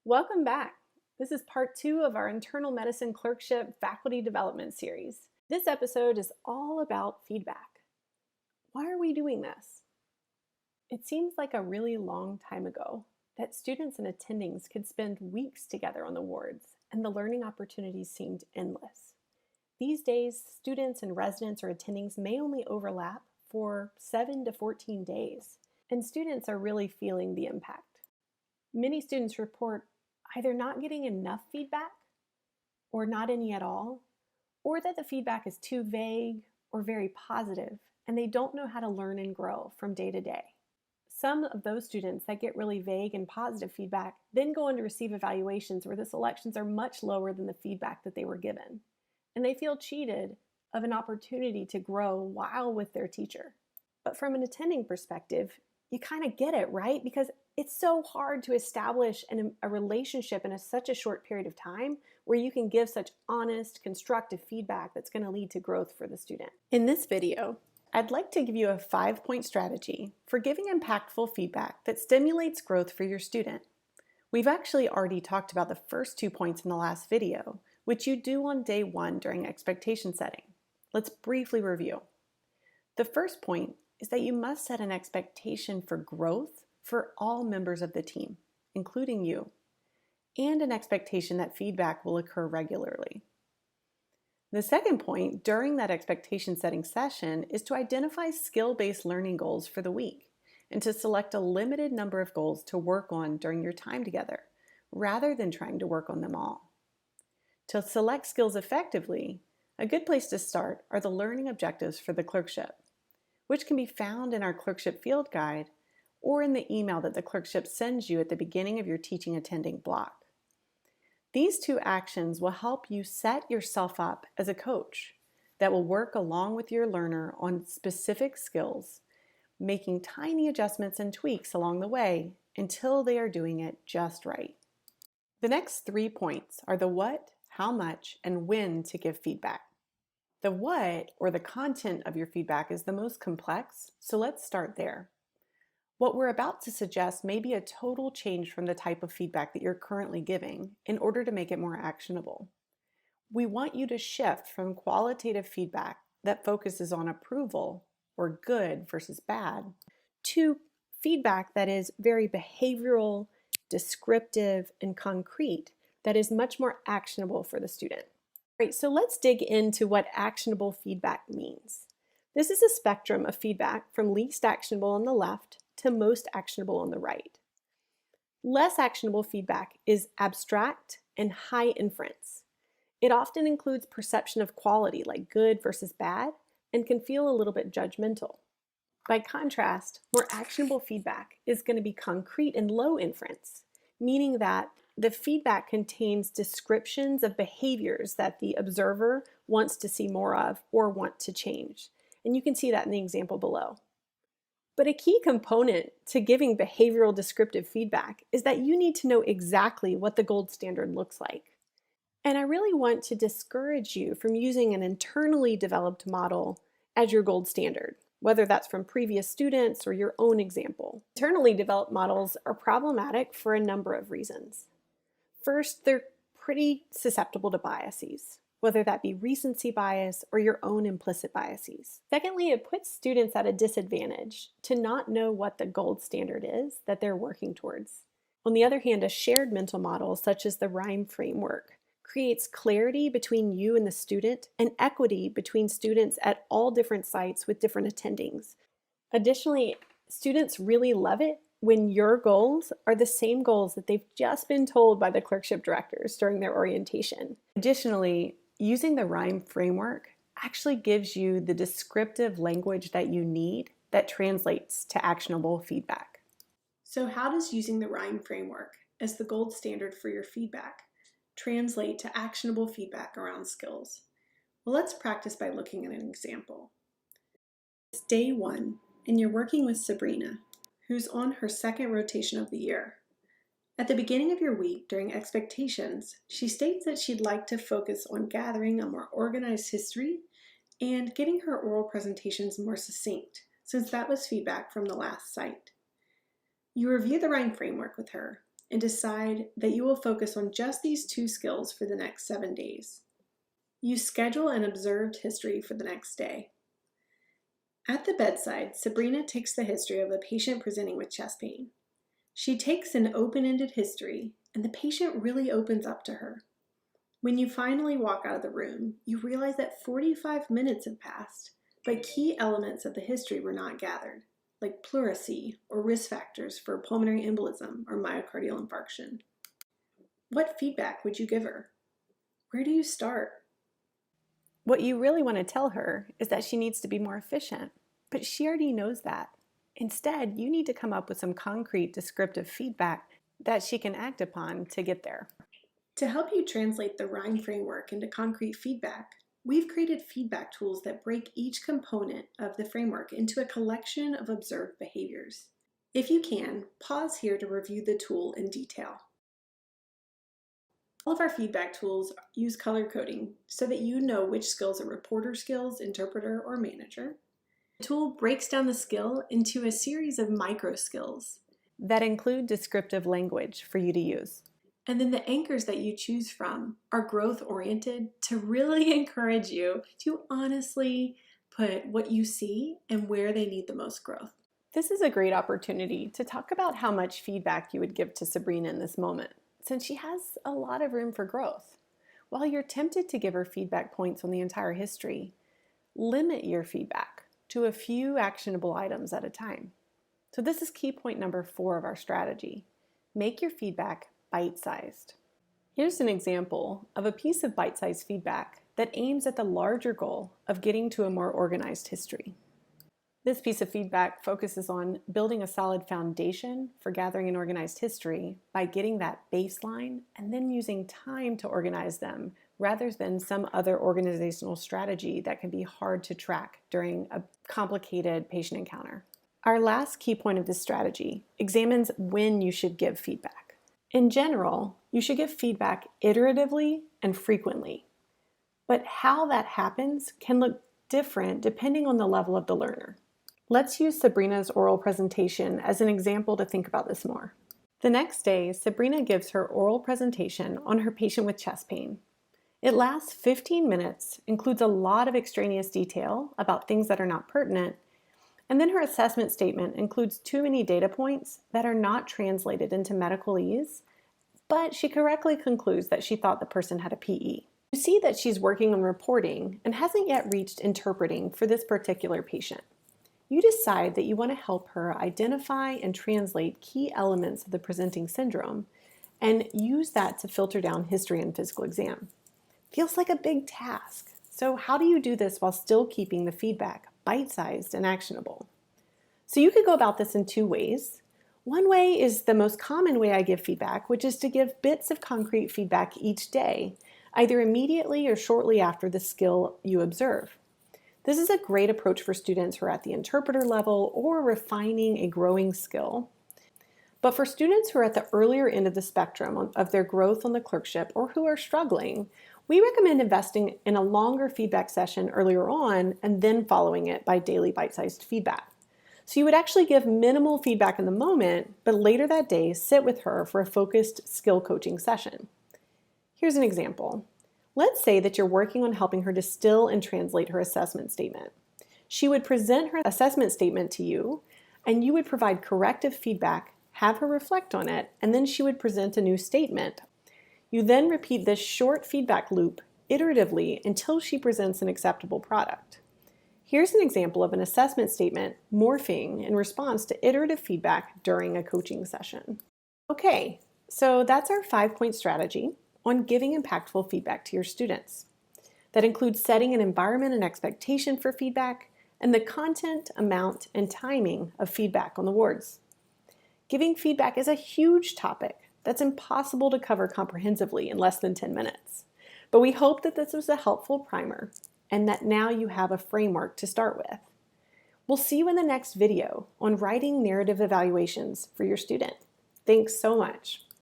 Welcome back. This is part 2 of our internal medicine clerkship faculty development series. This episode is all about feedback. Why are we doing this? It seems like a really long time ago that students and attendings could spend weeks together on the wards, and the learning opportunities seemed endless. These days, students and residents or attendings may only overlap for 7 to 14 days, and students are really feeling the impact. Many students report either not getting enough feedback or not any at all, or that the feedback is too vague or very positive, and they don't know how to learn and grow from day to day. Some of those students that get really vague and positive feedback then go on to receive evaluations where the selections are much lower than the feedback that they were given, and they feel cheated of an opportunity to grow while with their teacher. But from an attending perspective, you kind of get it, right? Because it's so hard to establish a relationship in such a short period of time where you can give such honest, constructive feedback that's going to lead to growth for the student. In this video, I'd like to give you a 5-point strategy for giving impactful feedback that stimulates growth for your student. We've actually already talked about the first 2 points in the last video, which you do on day 1 during expectation setting. Let's briefly review. The first point is that you must set an expectation for growth for all members of the team, including you, and an expectation that feedback will occur regularly. The second point during that expectation setting session is to identify skill-based learning goals for the week and to select a limited number of goals to work on during your time together, rather than trying to work on them all. To select skills effectively, a good place to start are the learning objectives for the clerkship, which can be found in our clerkship field guide or in the email that the clerkship sends you at the beginning of your teaching attending block. These 2 actions will help you set yourself up as a coach that will work along with your learner on specific skills, making tiny adjustments and tweaks along the way until they are doing it just right. The next 3 points are the what, how much, and when to give feedback. The what, or the content of your feedback, is the most complex, so let's start there. What we're about to suggest may be a total change from the type of feedback that you're currently giving in order to make it more actionable. We want you to shift from qualitative feedback that focuses on approval, or good versus bad, to feedback that is very behavioral, descriptive, and concrete, that is much more actionable for the student. Great, so let's dig into what actionable feedback means. This is a spectrum of feedback from least actionable on the left to most actionable on the right. Less actionable feedback is abstract and high inference. It often includes perception of quality, like good versus bad, and can feel a little bit judgmental. By contrast, more actionable feedback is going to be concrete and low inference, meaning that the feedback contains descriptions of behaviors that the observer wants to see more of or want to change. And you can see that in the example below. But a key component to giving behavioral descriptive feedback is that you need to know exactly what the gold standard looks like. And I really want to discourage you from using an internally developed model as your gold standard, whether that's from previous students or your own example. Internally developed models are problematic for a number of reasons. First, they're pretty susceptible to biases, whether that be recency bias or your own implicit biases. Secondly, it puts students at a disadvantage to not know what the gold standard is that they're working towards. On the other hand, a shared mental model, such as the RHYME framework, creates clarity between you and the student and equity between students at all different sites with different attendings. Additionally, students really love it when your goals are the same goals that they've just been told by the clerkship directors during their orientation. Additionally, using the RHYME framework actually gives you the descriptive language that you need that translates to actionable feedback. So how does using the RHYME framework as the gold standard for your feedback translate to actionable feedback around skills? Well, let's practice by looking at an example. It's day 1, and you're working with Sabrina, who's on her 2nd rotation of the year. At the beginning of your week, during expectations, she states that she'd like to focus on gathering a more organized history and getting her oral presentations more succinct, since that was feedback from the last site. You review the RHYME framework with her, and decide that you will focus on just these 2 skills for the next 7 days. You schedule an observed history for the next day. At the bedside, Sabrina takes the history of a patient presenting with chest pain. She takes an open-ended history, and the patient really opens up to her. When you finally walk out of the room, you realize that 45 minutes have passed, but key elements of the history were not gathered, like pleurisy or risk factors for pulmonary embolism or myocardial infarction. What feedback would you give her? Where do you start? What you really want to tell her is that she needs to be more efficient, but she already knows that. Instead, you need to come up with some concrete descriptive feedback that she can act upon to get there. To help you translate the RHIME framework into concrete feedback, we've created feedback tools that break each component of the framework into a collection of observed behaviors. If you can, pause here to review the tool in detail. All of our feedback tools use color coding so that you know which skills are reporter skills, interpreter, or manager. The tool breaks down the skill into a series of micro skills that include descriptive language for you to use. And then the anchors that you choose from are growth-oriented to really encourage you to honestly put what you see and where they need the most growth. This is a great opportunity to talk about how much feedback you would give to Sabrina in this moment, since she has a lot of room for growth. While you're tempted to give her feedback points on the entire history, limit your feedback to a few actionable items at a time. So this is key point number 4 of our strategy. Make your feedback bite-sized. Here's an example of a piece of bite-sized feedback that aims at the larger goal of getting to a more organized history. This piece of feedback focuses on building a solid foundation for gathering an organized history by getting that baseline and then using time to organize them rather than some other organizational strategy that can be hard to track during a complicated patient encounter. Our last key point of this strategy examines when you should give feedback. In general, you should give feedback iteratively and frequently, but how that happens can look different depending on the level of the learner. Let's use Sabrina's oral presentation as an example to think about this more. The next day, Sabrina gives her oral presentation on her patient with chest pain. It lasts 15 minutes, includes a lot of extraneous detail about things that are not pertinent, and then her assessment statement includes too many data points that are not translated into medicalese, but she correctly concludes that she thought the person had a PE. You see that she's working on reporting and hasn't yet reached interpreting for this particular patient. You decide that you want to help her identify and translate key elements of the presenting syndrome and use that to filter down history and physical exam. Feels like a big task. So how do you do this while still keeping the feedback bite-sized and actionable? So you could go about this in 2 ways. One way is the most common way I give feedback, which is to give bits of concrete feedback each day, either immediately or shortly after the skill you observe. This is a great approach for students who are at the interpreter level or refining a growing skill. But for students who are at the earlier end of the spectrum of their growth on the clerkship or who are struggling, we recommend investing in a longer feedback session earlier on and then following it by daily bite-sized feedback. So you would actually give minimal feedback in the moment, but later that day, sit with her for a focused skill coaching session. Here's an example. Let's say that you're working on helping her distill and translate her assessment statement. She would present her assessment statement to you, and you would provide corrective feedback, have her reflect on it, and then she would present a new statement. You then repeat this short feedback loop iteratively until she presents an acceptable product. Here's an example of an assessment statement morphing in response to iterative feedback during a coaching session. Okay, so that's our 5-point strategy on giving impactful feedback to your students. That includes setting an environment and expectation for feedback and the content, amount, and timing of feedback on the wards. Giving feedback is a huge topic that's impossible to cover comprehensively in less than 10 minutes. But we hope that this was a helpful primer and that now you have a framework to start with. We'll see you in the next video on writing narrative evaluations for your student. Thanks so much.